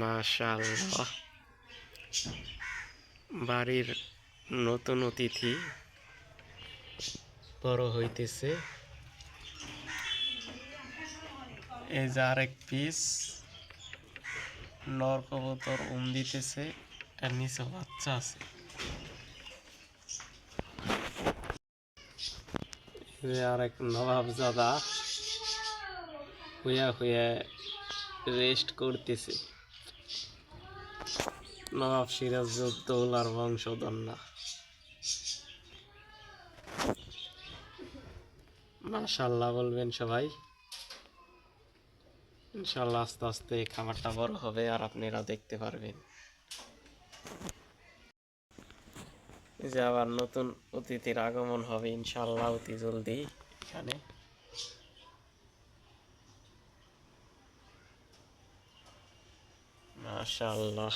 মাশাআল্লাহ, বাড়ির নতুন অতিথি বড় হইতেছে। এই যে আরেক পিস নর কবুতর দিতেছে, এর নিচে বাচ্চা আছে। আরেক নবাবজাদা হুইয়া হুইয়া রেস্ট করতেছে। নবাব সিরাজউদ্দৌলার বংশধর না। মাশাআল্লাহ বলবেন সবাই। ইনশাআল্লাহ আস্তে আস্তে খামারটা বড় হবে আর আপনারা দেখতে পারবেন। এই যে আবার নতুন অতিথির আগমন হবে ইনশাআল্লাহ অতি জলদি এখানে। মাশাআল্লাহ।